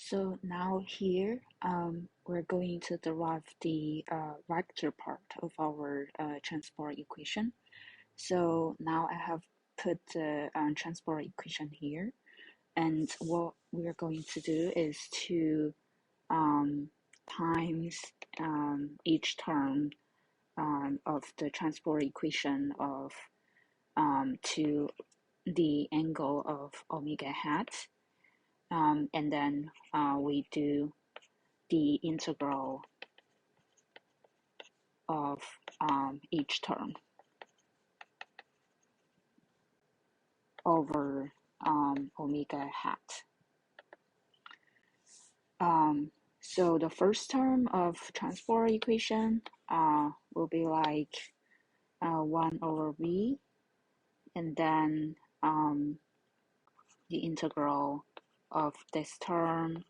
So now here, we're going to derive the vector part of our transport equation. So now I have put the transport equation here, and what we're going to do is to times each term of the transport equation of to the angle of omega hat, and then we do the integral of each term over omega hat. So the first term of transport equation will be like 1 over v, and then the integral of this term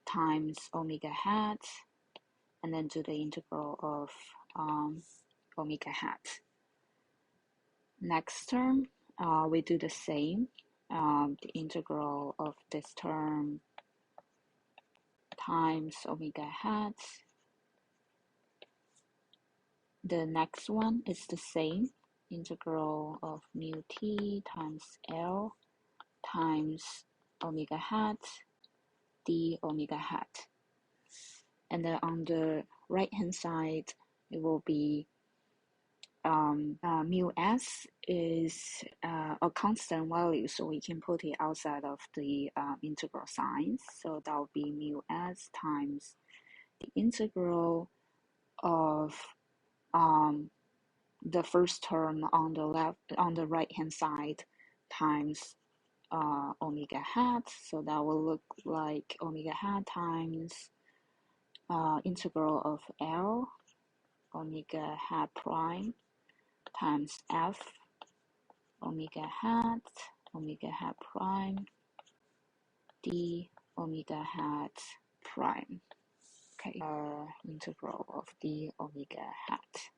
times omega hat, and then do the integral of omega hat. Next term, we do the same, the integral of this term times omega hat. The next one is the same, integral of mu t times L times omega hat d omega hat. And then on the right hand side, it will be mu s is a constant value, so we can put it outside of the integral signs. So that will be mu s times the integral of the first term on the right hand side times omega hat. So that will look like omega hat times integral of L omega hat prime times f omega hat prime d omega hat prime. Okay, integral of d omega hat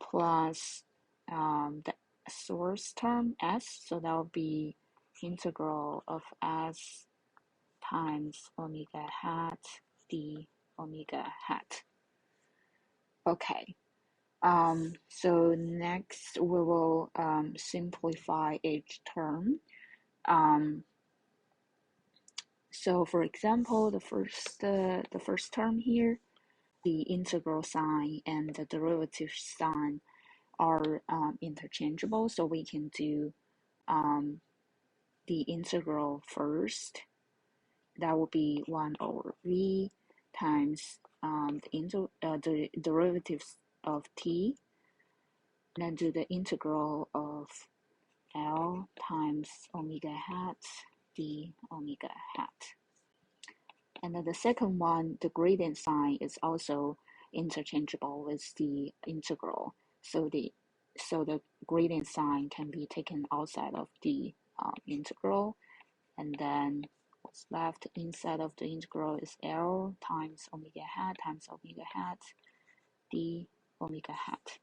plus the source term s, so that will be integral of s times omega hat d omega hat. Okay, so next we will simplify each term. So for example, the first term here, the integral sign and the derivative sign are interchangeable, so we can do the integral first. That will be 1 over v times the derivatives of t, and then do the integral of L times omega hat d omega hat. And then the second one, the gradient sign is also interchangeable with the integral. So the gradient sign can be taken outside of the integral, and then what's left inside of the integral is L times omega hat d omega hat.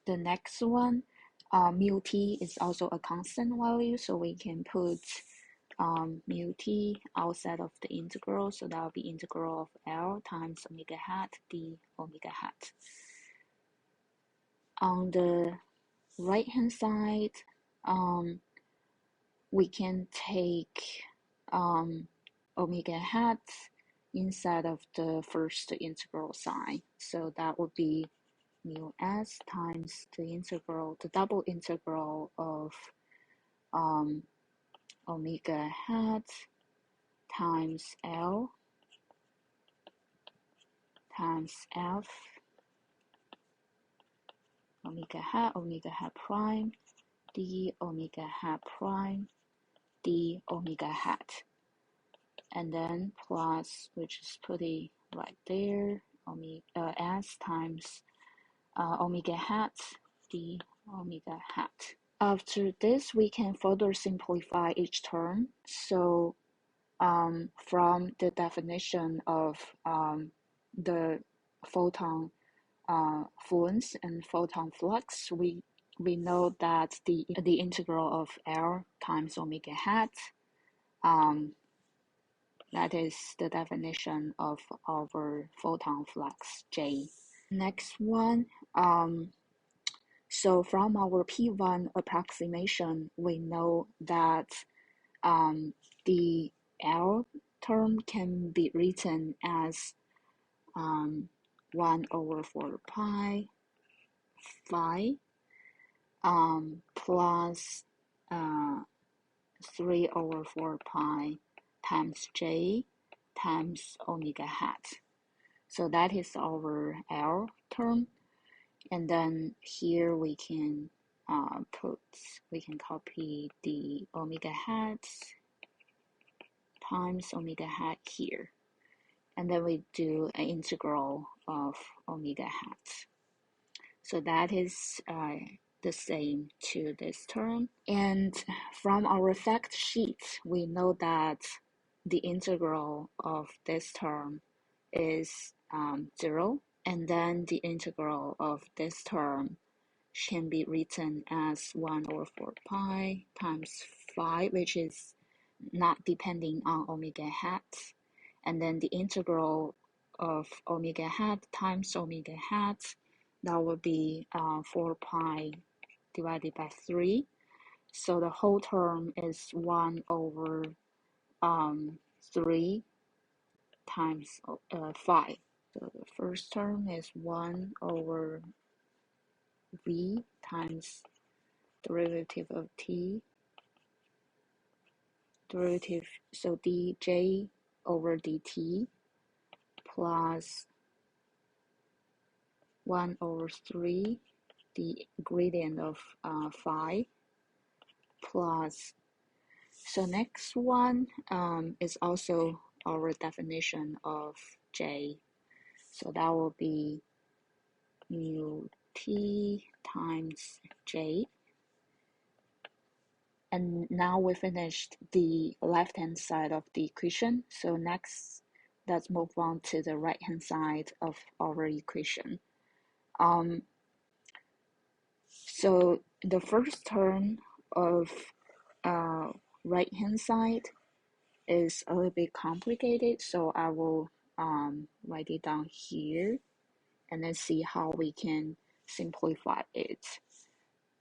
The next one, mu t is also a constant value, so we can put mu t outside of the integral, so that will be integral of L times omega hat d omega hat. On the right hand side, we can take omega hat inside of the first integral sign, so that would be mu s times the double integral of omega hat times L times f omega hat prime d omega hat prime d omega hat, and then plus, which is pretty right there, s times omega hat d omega hat. After this, we can further simplify each term. So from the definition of the photon fluence and photon flux, we we know that the integral of L times omega hat, that is the definition of our photon flux J. Next one, so from our P1 approximation, we know that the L term can be written as 1 over 4 pi phi plus 3 over 4 pi times J times omega hat. So that is our L term. And then here we can copy the omega hat times omega hat here. And then we do an integral of omega hat. So that is the same to this term. And from our fact sheet, we know that the integral of this term is 0. And then the integral of this term can be written as 1 over 4 pi times phi, which is not depending on omega hat. And then the integral of omega hat times omega hat, that would be 4 pi divided by 3. So the whole term is 1 over 3 times 5. So the first term is 1 over v times derivative of t, derivative, so dj over dt plus 1 over 3, the gradient of phi, plus, so next one is also our definition of J. So that will be mu T times J. And now we finished the left-hand side of the equation. So next, let's move on to the right-hand side of our equation. So the first term of right-hand side is a little bit complicated, so I will write it down here and then see how we can simplify it.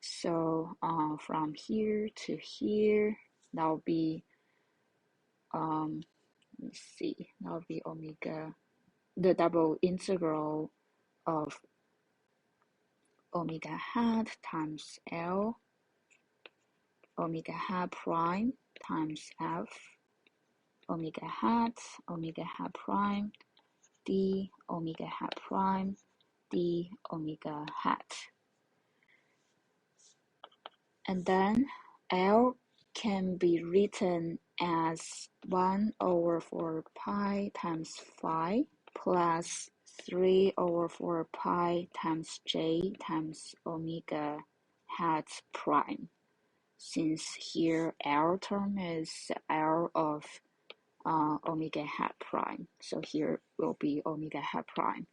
So from here to here, that'll be let's see, that'll be omega, the double integral of omega hat times L omega hat prime times F omega hat prime d omega hat prime d omega hat. And then L can be written as 1 over 4 pi times phi plus 3 over 4 pi times j times omega hat prime. Since here L term is L of omega hat prime, so here will be omega hat prime.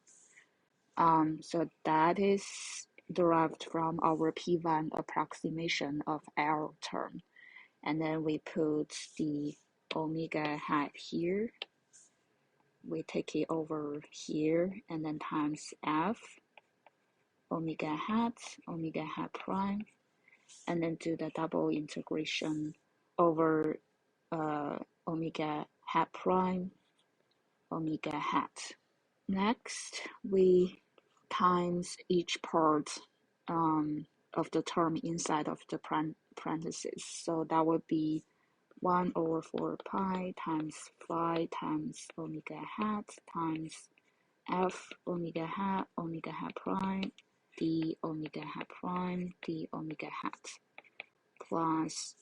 So that is derived from our P1 approximation of L term. And then we put the omega hat here. We take it over here and then times F omega hat prime, and then do the double integration over omega hat prime omega hat. Next, we times each part of the term inside of the parentheses. So that would be 1 over 4 pi times phi times omega hat times F omega hat prime d omega hat prime d omega hat plus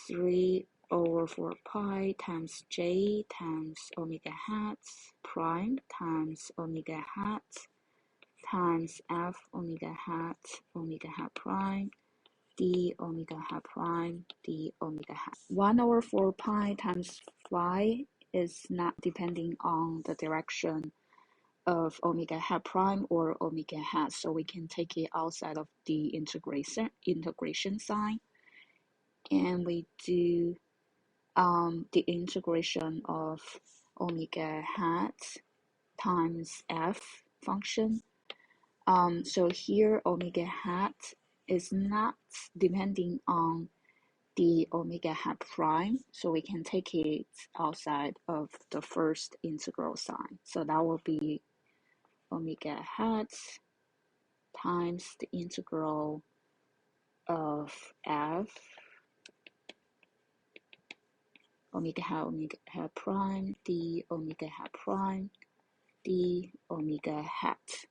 3 over 4 pi times j times omega hat prime times omega hat times F omega hat prime d omega hat prime d omega hat. 1 over 4 pi times phi is not depending on the direction of omega hat prime or omega hat, so we can take it outside of the integration sign, and we do the integration of omega hat times f function. So here omega hat is not depending on the omega hat prime, so we can take it outside of the first integral sign. So that will be omega hat times the integral of f omega hat prime d omega hat prime d omega hat.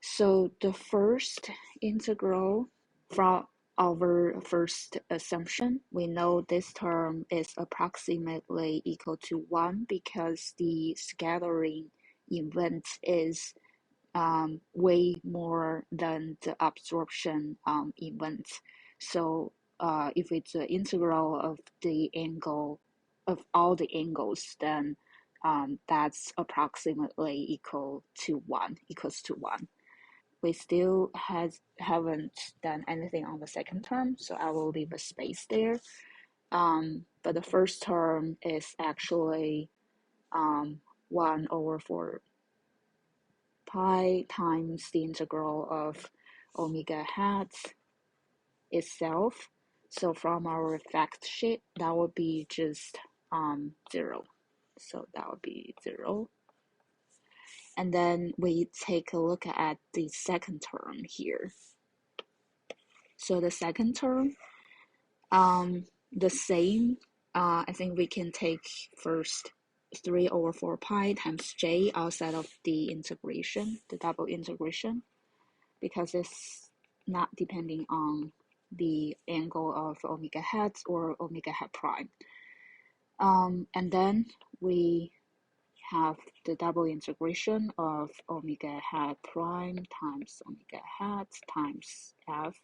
So the first integral, from our first assumption, we know this term is approximately equal to 1 because the scattering event is way more than the absorption event. So if it's an integral of the angle of all the angles, then that's approximately equals to 1. We still haven't done anything on the second term, so I will leave a space there. But the first term is actually 1 over 4 pi times the integral of omega hat itself. So from our fact sheet, that would be just 0. So that would be 0. And then we take a look at the second term here. So the second term, the same. I think we can take first 3 over 4 pi times j outside of the integration, the double integration, because it's not depending on the angle of omega hat or omega hat prime. And then we have the double integration of omega hat prime times omega hat times f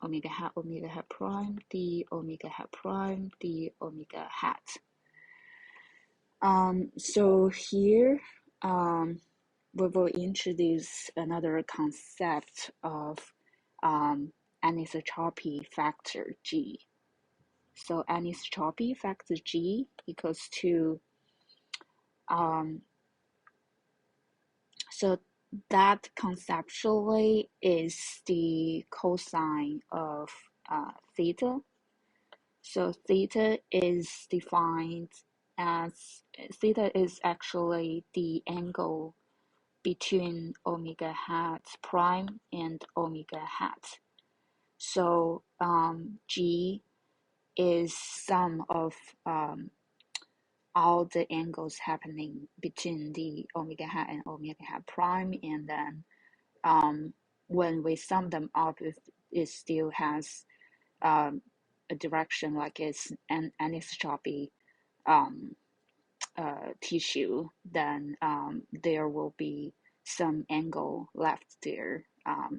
omega hat prime d omega hat prime d omega hat. So here we will introduce another concept of anisotropy factor G. So anisotropy factor G equals to so that conceptually is the cosine of theta. So theta is defined as, theta is actually the angle between omega hat prime and omega hat. So G is sum of all the angles happening between the omega hat and omega hat prime, and then when we sum them up, it still has a direction like it's an anisotropy tissue, then there will be some angle left there.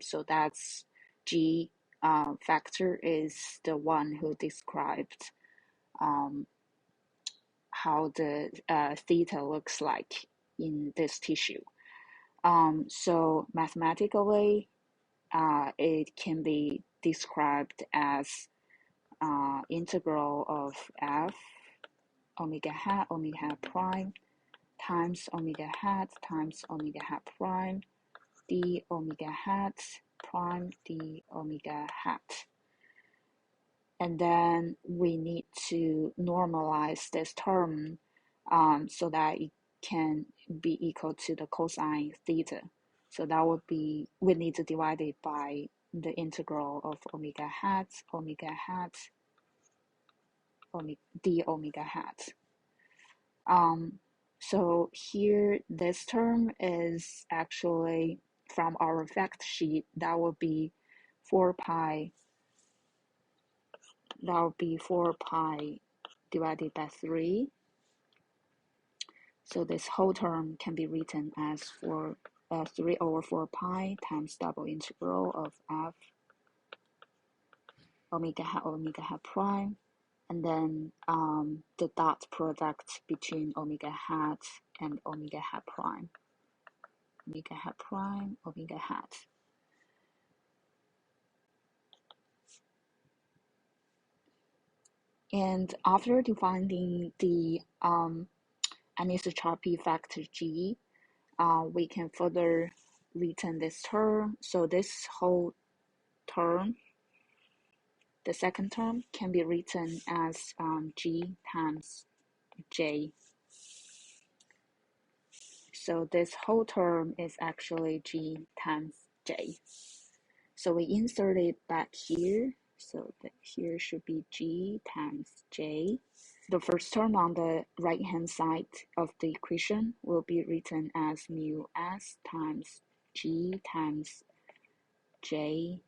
So that's G factor is the one who described how the theta looks like in this tissue. So mathematically, it can be described as integral of f omega hat prime times omega hat prime d omega hat prime d omega hat. And then we need to normalize this term so that it can be equal to the cosine theta. So that would be, we need to divide it by the integral of omega hat d omega hat. So here, this term is actually from our fact sheet, that would be 4 pi. That would be 4 pi divided by 3. So this whole term can be written as 3 over 4 pi times double integral of f omega hat prime and then the dot product between omega hat and omega hat prime, omega hat prime, omega hat. And after defining the anisotropy factor G, we can further written this term. So this whole term, the second term, can be written as G times J. So this whole term is actually G times J. So we insert it back here. So that here should be G times J. The first term on the right-hand side of the equation will be written as mu s times G times J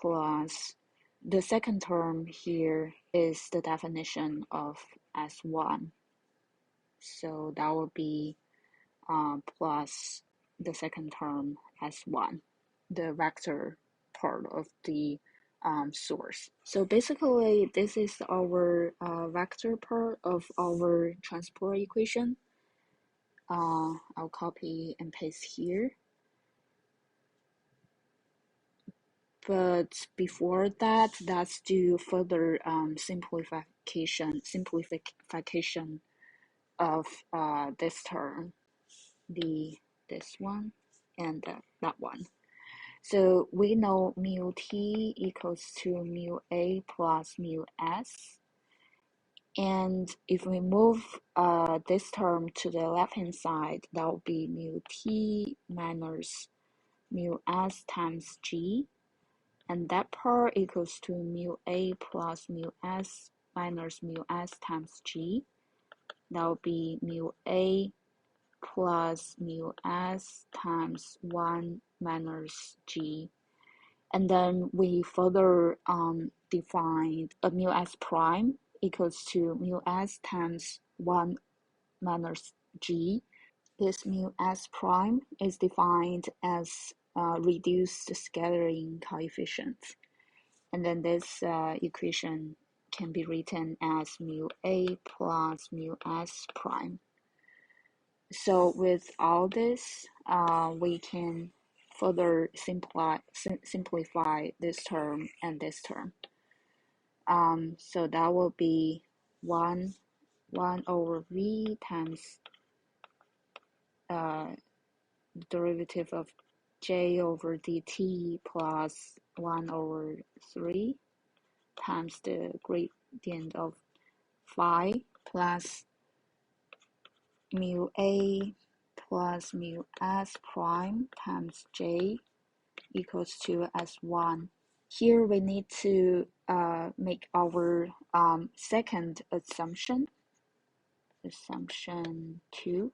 plus the second term here is the definition of S1. So that will be plus the second term S1, the vector part of the source. So basically, this is our vector part of our transport equation. I'll copy and paste here. But before that, let's do further simplification of this term, this one and that one. So we know mu t equals to mu a plus mu s. And if we move this term to the left-hand side, that will be mu t minus mu s times g. And that part equals to mu a plus mu s minus mu s times g. That will be mu a plus mu s times 1 minus g. And then we further defined a mu s prime equals to mu s times 1 minus g. This mu s prime is defined as reduced scattering coefficient. And then this equation can be written as mu a plus mu s prime. So with all this, we can further simplify this term and this term. So that will be 1 over v times derivative of j over dt plus 1 over 3 times the gradient of phi plus mu a plus mu s prime times j equals to S1. Here we need to make our second assumption 2.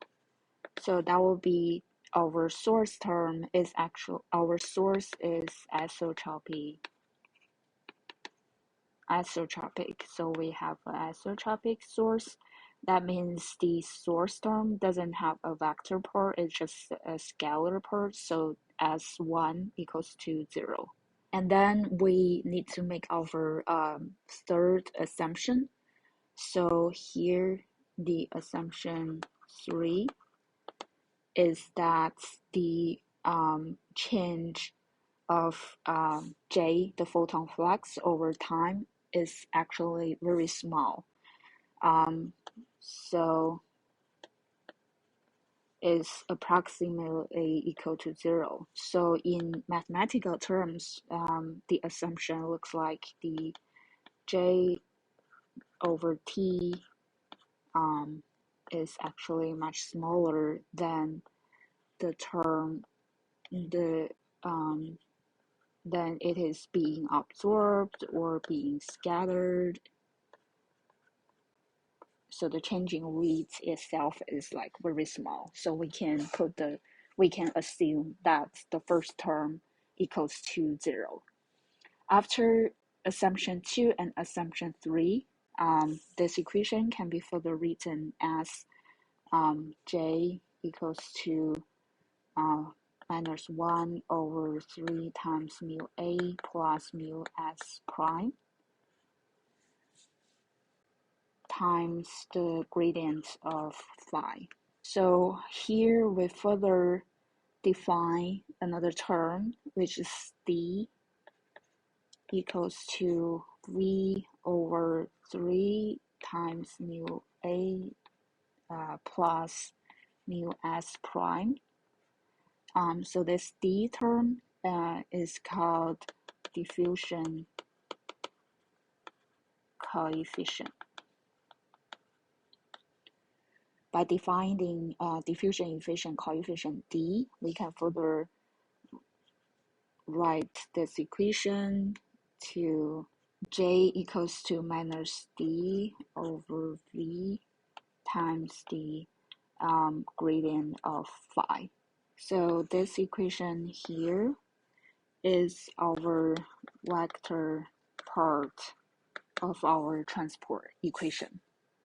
So that will be our source term is our source is isotropic. So we have an isotropic source. That means the source term doesn't have a vector part, it's just a scalar part. So S1 equals to 0. And then we need to make our third assumption. So here the assumption 3 is that the change of J, the photon flux over time, is actually very small. So is approximately equal to 0. So in mathematical terms, the assumption looks like the J over T is actually much smaller than the term than it is being absorbed or being scattered. So the changing rate itself is like very small. So we can assume that the first term equals to 0. After assumption 2 and assumption 3, this equation can be further written as J equals to minus 1 over 3 times mu A plus mu S prime. times the gradient of phi. So here we further define another term, which is d equals to v over 3 times mu a plus mu s prime. So this d term is called diffusion coefficient. By defining diffusion efficient coefficient d, we can further write this equation to j equals to minus d over v times the gradient of phi. So this equation here is our vector part of our transport equation.